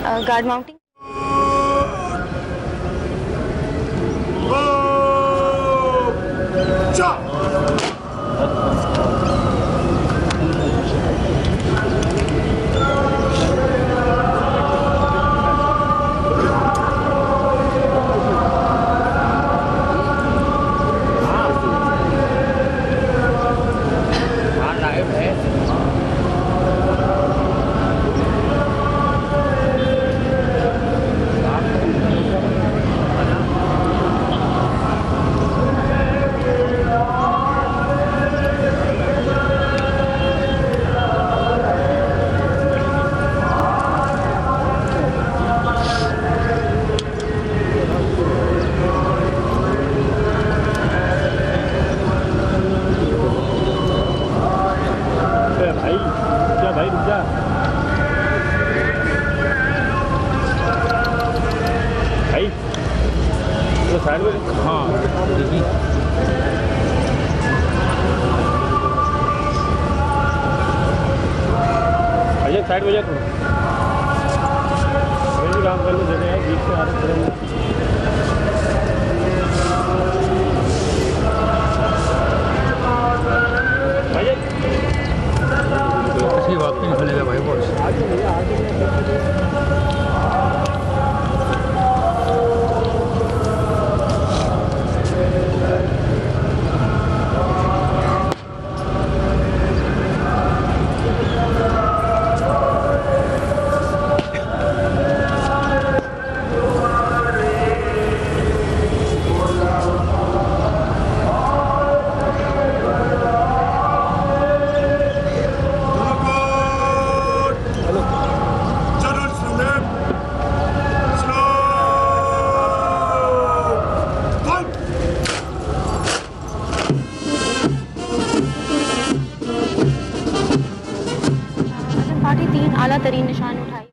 Guard mounting. भाई रुक जा। भाई तो साइड में। हाँ भैया साइड में जा तू। भी काम करने दे रहे हैं बीच से आगे करेंगे। भैया किसी बात नहीं सुनेगा भाई बहुत। पार्टी 3 आला तरीन निशान उठाई।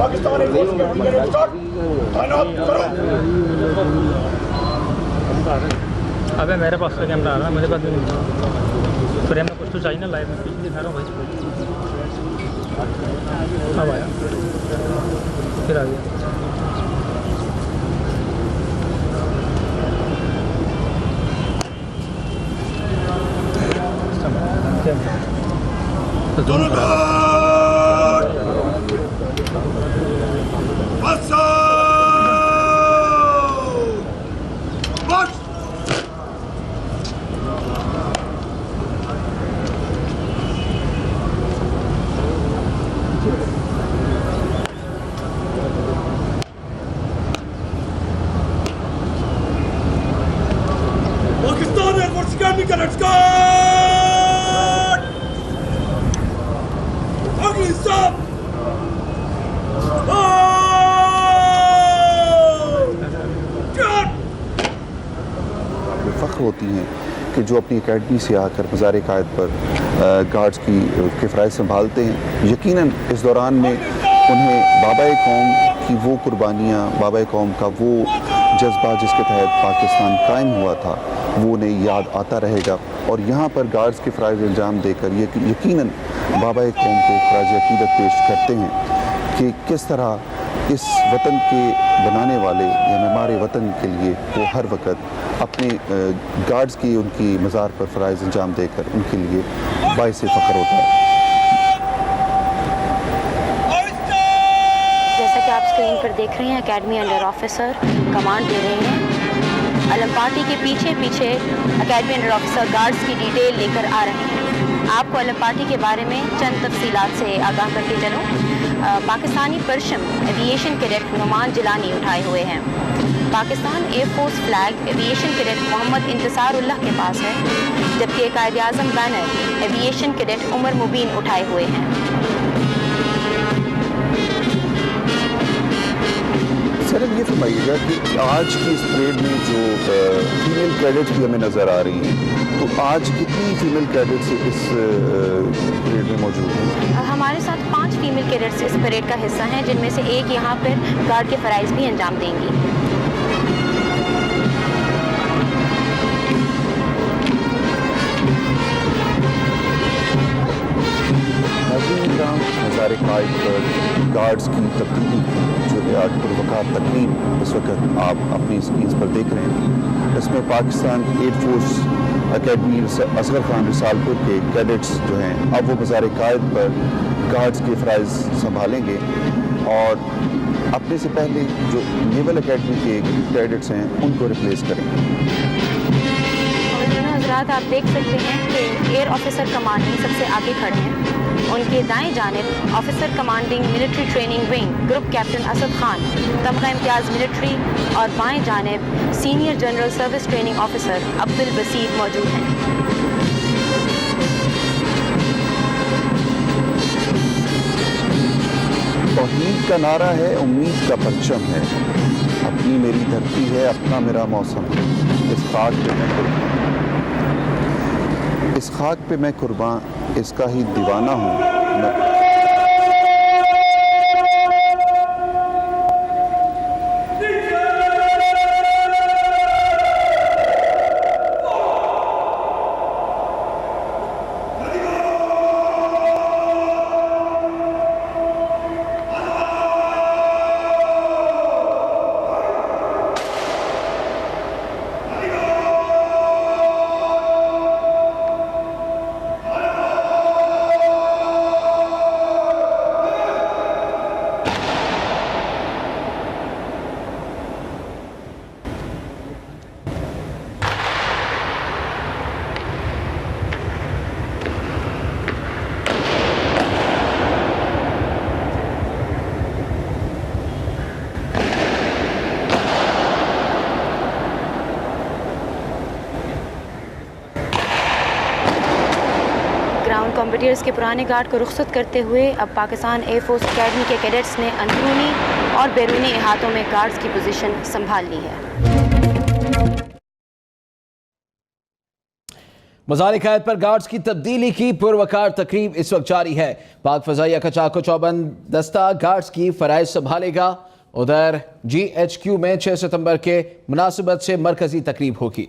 Pakistan air force academy cadet start तैनात करो। अबे मेरे पास तो कैमरा आ रहा है, मेरे पास भी नहीं। फ्रेम में कुछ तो चाहिए ना, लाइव में कुछ दिखा रहा हूँ भाई। अब आया, फिर आ गया। तो दोनों Pakistan air force academy cadet start अगली स्टॉप फ़ख्र होती हैं कि जो अपनी एकेडमी से आकर मज़ार कायद पर गार्ड्स की फ़राइज़ संभालते हैं। यकीनन इस दौरान में उन्हें बाबा कौम की वो कुर्बानियाँ, बाबा कौम का वो जज्बा जिसके तहत पाकिस्तान कायम हुआ था, वो उन्हें याद आता रहेगा। और यहाँ पर गार्ड्स के फ़राइज़ अंजाम देकर ये यकीनन बाबा कौम को ख़राज अक़ीदत पेश करते हैं कि किस तरह इस वतन के बनाने वाले या मेमार वतन के लिए वो हर वक्त अपने गार्ड्स की उनकी मज़ार पर फ़राइज़ अंजाम देकर उनके लिए बाइस फ़ख्र होता है। जैसा कि आप स्क्रीन पर देख रहे हैं, एकेडमी अंडर ऑफिसर कमांड दे रहे हैं। अलम पार्टी के पीछे पीछे एकेडमी अंडर ऑफिसर गार्ड्स की डिटेल लेकर आ रहे हैं। आपको अलम पार्टी के बारे में चंद तफसीलात से आगाह करते चलूँ। पाकिस्तानी परचम एविएशन कैडेट नुमान जिलानी उठाए हुए हैं। Pakistan air force flag aviation cadet Mohammad Intisarullah के पास है, जबकि Quaid Azam banner aviation cadet Umar Mubeen उठाए हुए हैं। सर ये फरमाइएगा कि आज की इस परेड में जो फीमेल कैडेट्स भी हमें नज़र आ रही हैं, तो आज कितनी फीमेल कैडेट्स इस परेड में मौजूद हैं? हमारे साथ 5 फीमेल कैडेट्स इस परेड का हिस्सा हैं, जिनमें से एक यहाँ पर गार्ड के फ़राइज़ भी अंजाम देंगी। मज़ार कायद पर गार्ड्स की तब्दीली जो है आज पुरवकार तकरीब इस वक्त आप अपनी स्क्रीन पर देख रहे हैं। इसमें पाकिस्तान एयरफोर्स अकेडमी असगर खान रिसालपुर के कैडेट्स जो हैं अब वो मज़ार कायद पर गार्ड्स के फ़राइज़ संभालेंगे और अपने से पहले जो नेवल अकेडमी के कैडेट्स हैं उनको रिप्लेस करेंगे। हज़रात, आप देख सकते हैं कि एयर ऑफिसर कमांडिंग सबसे आगे खड़े हैं। उनके दाएं जानिब officer commanding military training wing group captain Asad Khan, Tamgha Imtiaz military, और बाएं जानिब senior general service training officer Abdul Basir मौजूद हैं। तौहीद का नारा है, उम्मीद का परचम है, अपनी मेरी धरती है, अपना मेरा मौसम है, इस खाक पे मैं कुर्बान, इसका ही दीवाना हूँ मैं। ग्राउंड कॉम्पिटिटर्स के पुराने गार्ड को रुखसत करते हुए अब पाकिस्तान एयरफोर्स अकेडमी के कैडेट्स ने अंदरूनी और बैरूनी इहातों में गार्ड्स की पोजीशन संभाल ली है। मज़ार क़ायद पर गार्ड्स की तब्दीली की पुरवकार तकरीब इस वक्त जारी है। पाक फ़ज़ाइया का चाको चौबंद दस्ता गार्ड्स की फ़राइज़ संभालेगा। उधर GHQ में 6 सितंबर के मुनासिबत से मरकजी तकरीब होगी।